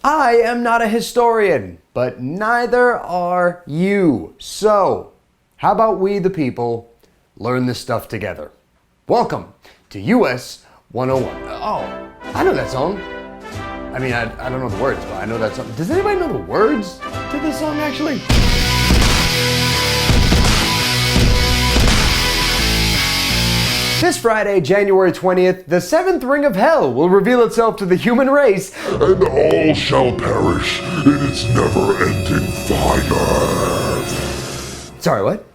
I am not a historian, but neither are you. So, how about we the people learn this stuff together? Welcome to US 101. Oh, I know that song. I mean, I don't know the words, but I know that song. Does anybody know the words to this song, actually? This Friday, January 20th, the seventh ring of hell will reveal itself to the human race, and all shall perish in its never-ending fire. Sorry, what?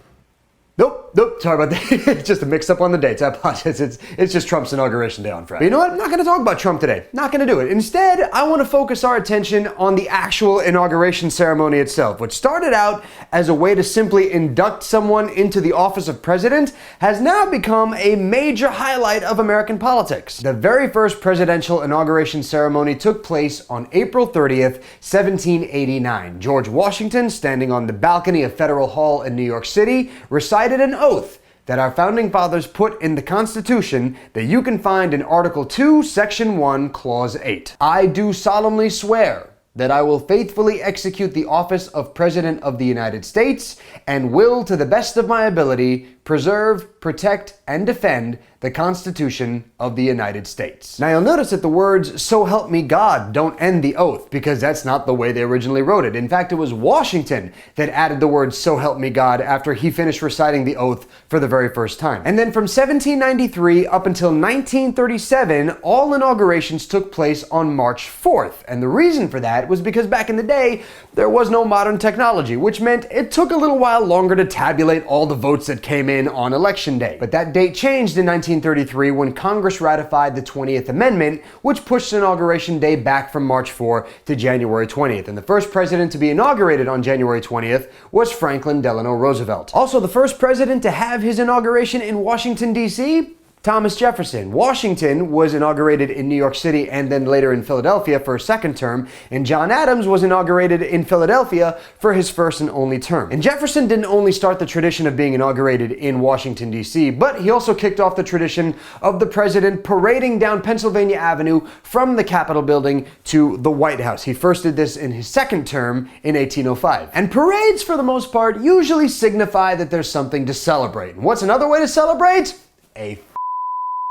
Nope, sorry about that. It's just a mix-up on the dates. I apologize. It's just Trump's inauguration day on Friday. But you know what? I'm not going to talk about Trump today. Not going to do it. Instead, I want to focus our attention on the actual inauguration ceremony itself, which started out as a way to simply induct someone into the office of president, has now become a major highlight of American politics. The very first presidential inauguration ceremony took place on April 30th, 1789. George Washington, standing on the balcony of Federal Hall in New York City, recited an oath that our founding fathers put in the Constitution that you can find in Article 2, Section 1, Clause 8. I do solemnly swear that I will faithfully execute the office of President of the United States and will, to the best of my ability, preserve, protect, and defend the Constitution of the United States. Now you'll notice that the words, "So help me God," don't end the oath, because that's not the way they originally wrote it. In fact, it was Washington that added the words, "So help me God," after he finished reciting the oath for the very first time. And then from 1793 up until 1937, all inaugurations took place on March 4th. And the reason for that was because back in the day, there was no modern technology, which meant it took a little while longer to tabulate all the votes that came in on election day. But that date changed in 1933 when Congress ratified the 20th Amendment, which pushed Inauguration Day back from March 4 to January 20th. And the first president to be inaugurated on January 20th was Franklin Delano Roosevelt. Also, the first president to have his inauguration in Washington, D.C., Thomas Jefferson. Washington was inaugurated in New York City and then later in Philadelphia for a second term, and John Adams was inaugurated in Philadelphia for his first and only term. And Jefferson didn't only start the tradition of being inaugurated in Washington, D.C., but he also kicked off the tradition of the president parading down Pennsylvania Avenue from the Capitol building to the White House. He first did this in his second term in 1805. And parades, for the most part, usually signify that there's something to celebrate. And what's another way to celebrate? A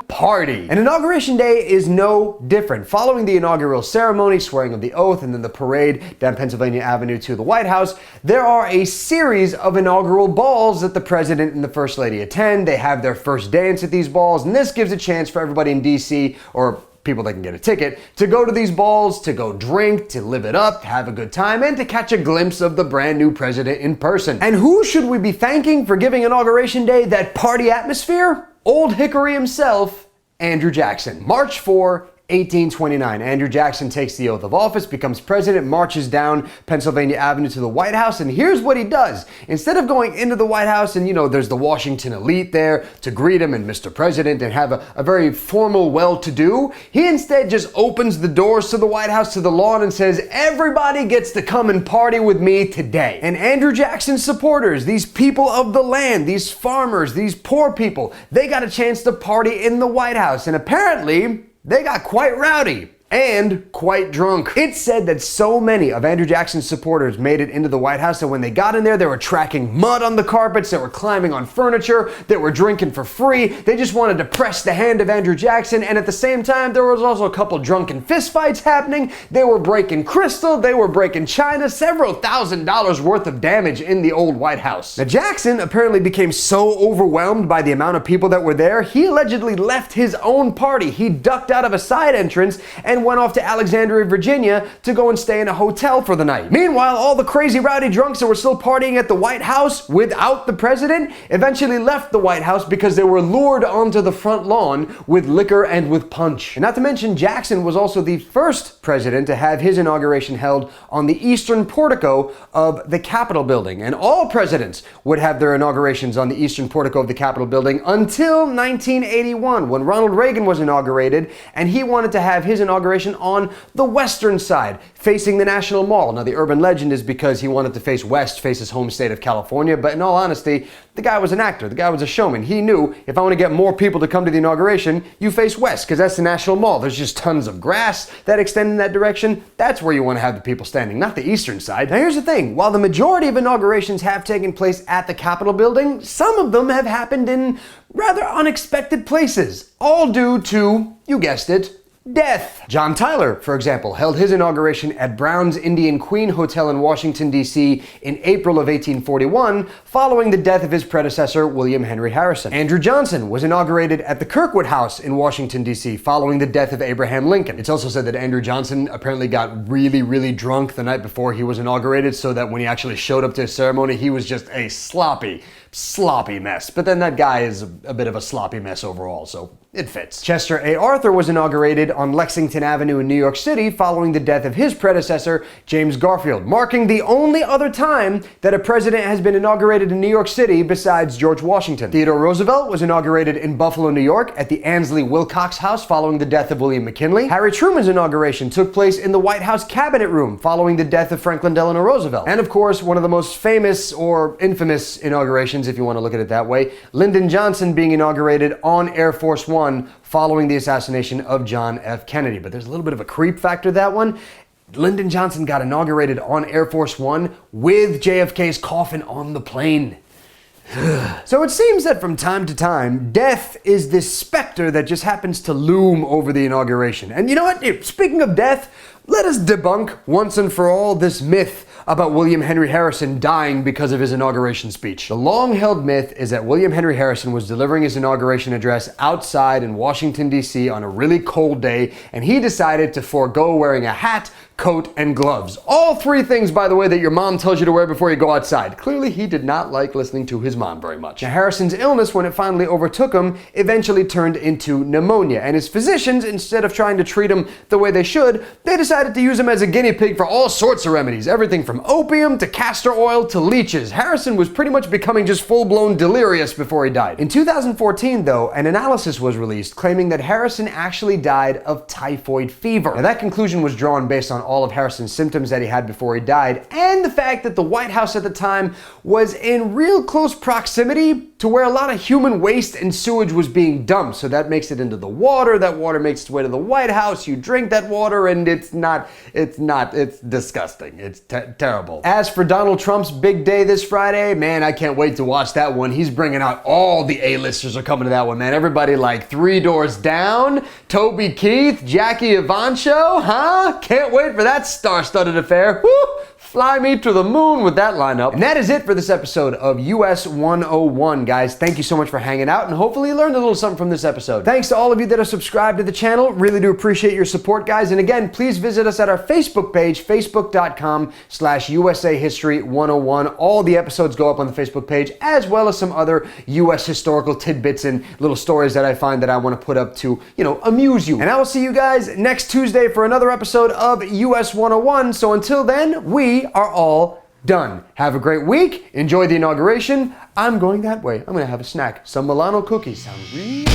party. And Inauguration Day is no different. Following the inaugural ceremony, swearing of the oath, and then the parade down Pennsylvania Avenue to the White House, there are a series of inaugural balls that the president and the first lady attend. They have their first dance at these balls, and this gives a chance for everybody in DC, or people that can get a ticket, to go to these balls, to go drink, to live it up, to have a good time, and to catch a glimpse of the brand new president in person. And who should we be thanking for giving Inauguration Day that party atmosphere? Old Hickory himself, Andrew Jackson. March 4, 1829. Andrew Jackson takes the oath of office, becomes president, marches down Pennsylvania Avenue to the White House, and here's what he does. Instead of going into the White House and, there's the Washington elite there to greet him and Mr. President and have a very formal well-to-do, he instead just opens the doors to the White House, to the lawn, and says, everybody gets to come and party with me today. And Andrew Jackson's supporters, these people of the land, these farmers, these poor people, they got a chance to party in the White House. And apparently, they got quite rowdy and quite drunk. It's said that so many of Andrew Jackson's supporters made it into the White House that when they got in there, they were tracking mud on the carpets, they were climbing on furniture, they were drinking for free. They just wanted to press the hand of Andrew Jackson, and at the same time, there was also a couple drunken fistfights happening. They were breaking crystal, they were breaking china, several $1,000s worth of damage in the old White House. Now, Jackson apparently became so overwhelmed by the amount of people that were there, he allegedly left his own party. He ducked out of a side entrance and went off to Alexandria, Virginia to go and stay in a hotel for the night. Meanwhile, all the crazy rowdy drunks that were still partying at the White House without the president eventually left the White House because they were lured onto the front lawn with liquor and with punch. And not to mention, Jackson was also the first president to have his inauguration held on the eastern portico of the Capitol building. And all presidents would have their inaugurations on the eastern portico of the Capitol building until 1981, when Ronald Reagan was inaugurated, and he wanted to have his inauguration inauguration on the western side, facing the National Mall. Now, the urban legend is because he wanted to face west, face his home state of California, but in all honesty, the guy was an actor, the guy was a showman. He knew, if I want to get more people to come to the inauguration, you face west, because that's the National Mall. There's just tons of grass that extend in that direction. That's where you want to have the people standing, not the eastern side. Now, here's the thing. While the majority of inaugurations have taken place at the Capitol building, some of them have happened in rather unexpected places, all due to, you guessed it, death. John Tyler, for example, held his inauguration at Brown's Indian Queen Hotel in Washington, D.C. in April of 1841, following the death of his predecessor, William Henry Harrison. Andrew Johnson was inaugurated at the Kirkwood House in Washington, D.C., following the death of Abraham Lincoln. It's also said that Andrew Johnson apparently got really, really drunk the night before he was inaugurated, so that when he actually showed up to his ceremony, he was just a sloppy mess. But then that guy is a bit of a sloppy mess overall, so it fits. Chester A. Arthur was inaugurated on Lexington Avenue in New York City following the death of his predecessor, James Garfield, marking the only other time that a president has been inaugurated in New York City besides George Washington. Theodore Roosevelt was inaugurated in Buffalo, New York at the Ansley Wilcox House following the death of William McKinley. Harry Truman's inauguration took place in the White House Cabinet Room following the death of Franklin Delano Roosevelt. And of course, one of the most famous or infamous inaugurations, if you want to look at it that way, Lyndon Johnson being inaugurated on Air Force One following the assassination of John F. Kennedy. But there's a little bit of a creep factor to that one. Lyndon Johnson got inaugurated on Air Force One with JFK's coffin on the plane. So it seems that from time to time, death is this specter that just happens to loom over the inauguration. And you know what? Speaking of death, let us debunk once and for all this myth about William Henry Harrison dying because of his inauguration speech. The long-held myth is that William Henry Harrison was delivering his inauguration address outside in Washington, D.C. on a really cold day, and he decided to forego wearing a hat, coat, and gloves. All three things, by the way, that your mom tells you to wear before you go outside. Clearly, he did not like listening to his mom very much. Now, Harrison's illness, when it finally overtook him, eventually turned into pneumonia, and his physicians, instead of trying to treat him the way they should, they decided to use him as a guinea pig for all sorts of remedies, everything from opium to castor oil to leeches. Harrison was pretty much becoming just full-blown delirious before he died. In 2014, though, an analysis was released claiming that Harrison actually died of typhoid fever. Now, that conclusion was drawn based on all of Harrison's symptoms that he had before he died, and the fact that the White House at the time was in real close proximity to where a lot of human waste and sewage was being dumped. So that makes it into the water. That water makes its way to the White House. You drink that water and it's disgusting. It's terrible. As for Donald Trump's big day this Friday, man, I can't wait to watch that one. He's bringing out all the A-listers are coming to that one, man. Everybody like Three Doors Down, Toby Keith, Jackie Evancho, huh? Can't wait for that star-studded affair. Woo! Fly me to the moon with that lineup. And that is it for this episode of US 101, guys. Thank you so much for hanging out, and hopefully you learned a little something from this episode. Thanks to all of you that are subscribed to the channel. Really do appreciate your support, guys. And again, please visit us at our Facebook page, facebook.com/USA History 101. All the episodes go up on the Facebook page, as well as some other US historical tidbits and little stories that I find that I want to put up to, amuse you. And I will see you guys next Tuesday for another episode of US 101. So until then, we are all done. Have a great week. Enjoy the inauguration. I'm going that way. I'm going to have a snack. Some Milano cookies. Sounds really